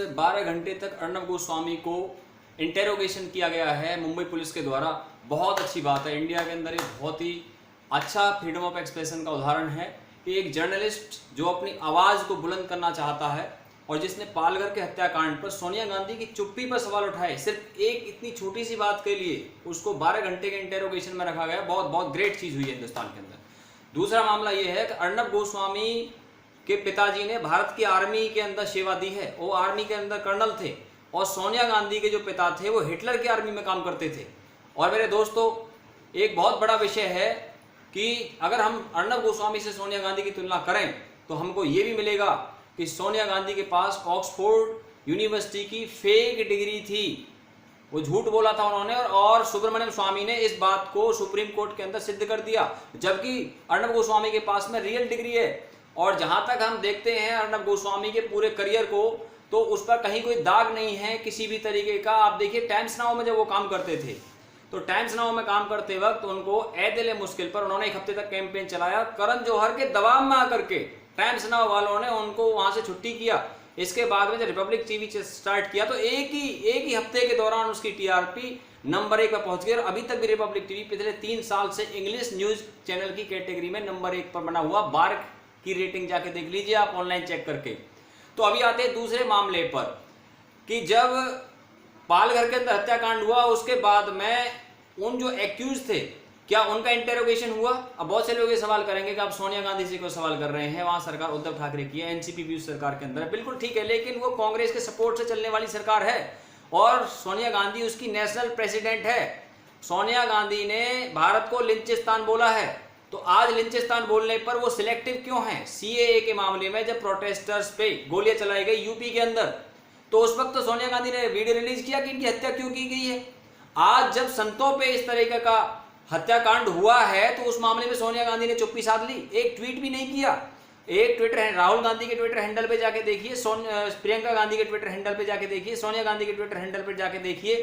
सिर्फ 12 घंटे तक अर्नब गोस्वामी को इंटेरोगेशन किया गया है मुंबई पुलिस के द्वारा। बहुत अच्छी बात है। इंडिया के अंदर एक बहुत ही अच्छा फ्रीडम ऑफ एक्सप्रेशन का उदाहरण है कि एक जर्नलिस्ट जो अपनी आवाज़ को बुलंद करना चाहता है और जिसने पालघर के हत्याकांड पर सोनिया गांधी की चुप्पी पर सवाल उठाए, सिर्फ एक इतनी छोटी सी बात के लिए उसको 12 घंटे के इंटेरोगेशन में रखा गया। बहुत बहुत ग्रेट चीज़ हुई है हिंदुस्तान के अंदर। दूसरा मामला ये है कि अर्नब गोस्वामी के पिताजी ने भारत की आर्मी के अंदर सेवा दी है, वो आर्मी के अंदर कर्नल थे, और सोनिया गांधी के जो पिता थे वो हिटलर की आर्मी में काम करते थे। और मेरे दोस्तों, एक बहुत बड़ा विषय है कि अगर हम अर्नब गोस्वामी से सोनिया गांधी की तुलना करें तो हमको ये भी मिलेगा कि सोनिया गांधी के पास ऑक्सफोर्ड यूनिवर्सिटी की फेक डिग्री थी, वो झूठ बोला था उन्होंने, और सुब्रमण्यम स्वामी ने इस बात को सुप्रीम कोर्ट के अंदर सिद्ध कर दिया, जबकि अर्नब गोस्वामी के पास में रियल डिग्री है। और जहां तक हम देखते हैं अर्नब गोस्वामी के पूरे करियर को, तो उस पर कहीं कोई दाग नहीं है किसी भी तरीके का। आप देखिए टाइम्स नाउ में जब वो काम करते थे, तो टाइम्स नाउ में काम करते वक्त उनको दिल मुश्किल पर उन्होंने एक हफ्ते तक कैंपेन चलाया। करण जौहर के दबाव में आकर के टाइम्स नाउ वालों ने उनको वहां से छुट्टी किया। इसके बाद में जब रिपब्लिक टीवी स्टार्ट किया तो एक ही हफ्ते के दौरान उसकी टीआरपी नंबर 1 पर पहुंच गई। और अभी तक भी रिपब्लिक टीवी पिछले 3 साल से इंग्लिश न्यूज चैनल की कैटेगरी में नंबर 1 पर बना हुआ। बार्क की रेटिंग जाके देख लीजिए आप ऑनलाइन चेक करके। तो अभी आते हैं दूसरे मामले पर कि जब पालघर के अंदर हत्याकांड हुआ उसके बाद में उन जो एक्यूज थे, क्या उनका इंटेरोगेशन हुआ? अब बहुत से लोग ये सवाल करेंगे कि आप सोनिया गांधी से कोई सवाल कर रहे हैं, वहां सरकार उद्धव ठाकरे की है, एनसीपी भी उस सरकार के अंदर है। बिल्कुल ठीक है, लेकिन वो कांग्रेस के सपोर्ट से चलने वाली सरकार है और सोनिया गांधी उसकी नेशनल प्रेसिडेंट है। सोनिया गांधी ने भारत को लिंचिस्तान बोला है, तो आज लिंचिस्तान बोलने पर वो सिलेक्टिव क्यों है? सीएए के मामले में जब प्रोटेस्टर्स पे गोलियां चलाई गई यूपी के अंदर, तो उस वक्त तो सोनिया गांधी ने वीडियो रिलीज किया कि इनकी हत्या क्यों की गई है। आज जब संतों पे इस तरीके का हत्याकांड हुआ है तो उस मामले में सोनिया गांधी ने चुप्पी साध ली, एक ट्वीट भी नहीं किया। एक ट्विटर राहुल गांधी के ट्विटर हैंडल पे जाके देखिए, प्रियंका गांधी के ट्विटर हैंडल पे जाके देखिए, सोनिया गांधी के ट्विटर हैंडल पे जाके देखिए,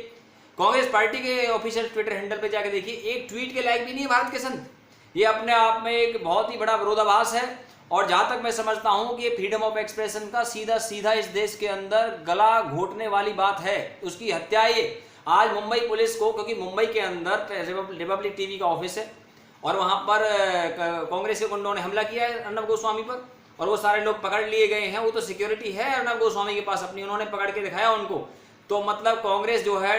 कांग्रेस पार्टी के ऑफिशियल ट्विटर हैंडल पे जाके देखिए, एक ट्वीट के लायक भी नहीं है भारत के संत। ये अपने आप में एक बहुत ही बड़ा विरोधाभास है। और जहां तक मैं समझता हूं कि ये फ्रीडम ऑफ एक्सप्रेशन का सीधा सीधा इस देश के अंदर गला घोटने वाली बात है। उसकी हत्या ये आज मुंबई पुलिस को, क्योंकि मुंबई के अंदर रिपब्लिक टीवी का ऑफिस है और वहां पर कांग्रेस के गुंडों ने हमला किया है अर्नब गोस्वामी पर, और वो सारे लोग पकड़ लिए गए हैं। वो तो सिक्योरिटी है अर्नब गोस्वामी के पास अपनी, उन्होंने पकड़ के दिखाया उनको। तो मतलब कांग्रेस जो है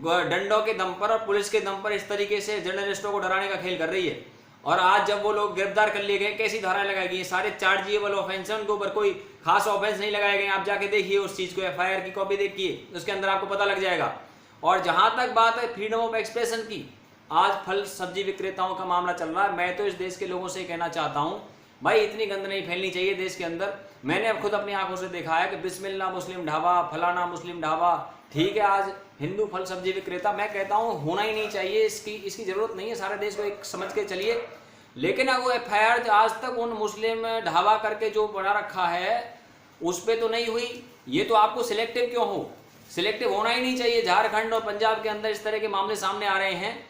डंडों के दम पर और पुलिस के दम पर इस तरीके से जर्नलिस्टों को डराने का खेल कर रही है। और आज जब वो लोग गिरफ्तार कर लिए गए, कैसी धाराएं लगाई गई? सारे चार्जेबल ऑफेंस है, उनके ऊपर कोई खास ऑफेंस नहीं लगाए गए। आप जाके देखिए उस चीज को, एफआईआर की कॉपी देखिए, उसके अंदर आपको पता लग जाएगा। और जहां तक बात है फ्रीडम ऑफ एक्सप्रेशन की, आज फल सब्जी विक्रेताओं का मामला चल रहा है। मैं तो इस देश के लोगों से कहना चाहता हूं, भाई इतनी गंद नहीं फैलनी चाहिए देश के अंदर। मैंने अब खुद अपनी आंखों से देखा है कि बिस्मिल्लाह मुस्लिम ढाबा, फलाना मुस्लिम ढाबा, ठीक है आज हिंदू फल सब्जी विक्रेता, मैं कहता हूँ होना ही नहीं चाहिए, इसकी जरूरत नहीं है। सारे देश को एक समझ के चलिए। लेकिन अब वो एफआईआर आज तक उन मुस्लिम ढाबा करके जो बना रखा है उस पर तो नहीं हुई। ये तो आपको सिलेक्टिव क्यों हो? सिलेक्टिव होना ही नहीं चाहिए। झारखंड और पंजाब के अंदर इस तरह के मामले सामने आ रहे हैं।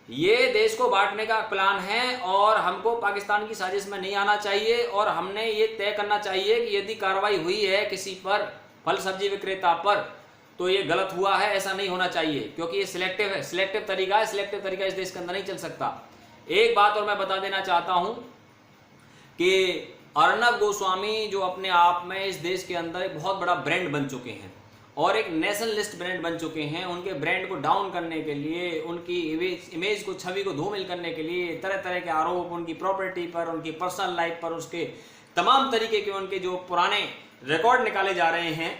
ये देश को बांटने का प्लान है और हमको पाकिस्तान की साजिश में नहीं आना चाहिए। और हमने ये तय करना चाहिए कि यदि कार्रवाई हुई है किसी पर, फल सब्जी विक्रेता पर, तो ये गलत हुआ है, ऐसा नहीं होना चाहिए, क्योंकि ये सिलेक्टिव है, सिलेक्टिव तरीका है। सिलेक्टिव तरीका इस देश के अंदर नहीं चल सकता। एक बात और मैं बता देना चाहता हूं कि अर्नब गोस्वामी जो अपने आप में इस देश के अंदर एक बहुत बड़ा ब्रांड बन चुके हैं और एक नेशनलिस्ट ब्रांड बन चुके हैं। उनके ब्रांड को डाउन करने के लिए, उनकी इमेज को, छवि को धूमिल करने के लिए तरह तरह के आरोप उनकी प्रॉपर्टी पर, उनकी पर्सनल लाइफ पर, उसके तमाम तरीके के उनके जो पुराने रिकॉर्ड निकाले जा रहे हैं।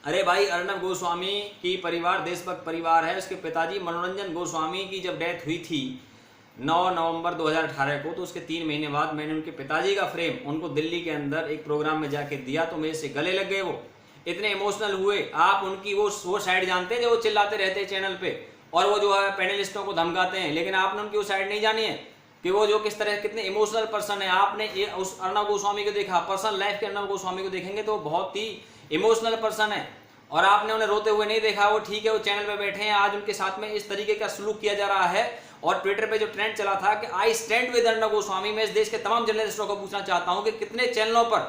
अरे भाई, अर्नब गोस्वामी की परिवार देशभक्त परिवार है। उसके पिताजी मनोरंजन गोस्वामी की जब डेथ हुई थी 9 नवंबर 2018 को, तो उसके 3 महीने बाद मैंने उनके पिताजी का फ्रेम उनको दिल्ली के अंदर एक प्रोग्राम में जाके दिया, तो मेरे से गले लग गए। वो इतने इमोशनल हुए। आप उनकी वो साइड जानते हैं जो वो चिल्लाते रहते हैं चैनल पे और वो जो है पैनलिस्टों को धमकाते हैं, लेकिन आपने उनकी वो साइड नहीं जानी है कि वो जो किस तरह कितने इमोशनल पर्सन है। आपने उस अर्नब गोस्वामी को देखा, पर्सनल लाइफ के अर्नब गोस्वामी को देखेंगे तो बहुत ही इमोशनल पर्सन है, और आपने उन्हें रोते हुए नहीं देखा। वो ठीक है, वो चैनल पे बैठे हैं, आज उनके साथ में इस तरीके का सलूक किया जा रहा है। और ट्विटर पे जो ट्रेंड चला था कि I stand with Arnab Goswami, मैं इस देश के तमाम जर्नलिस्टों को पूछना चाहता हूं कि कितने चैनलों पर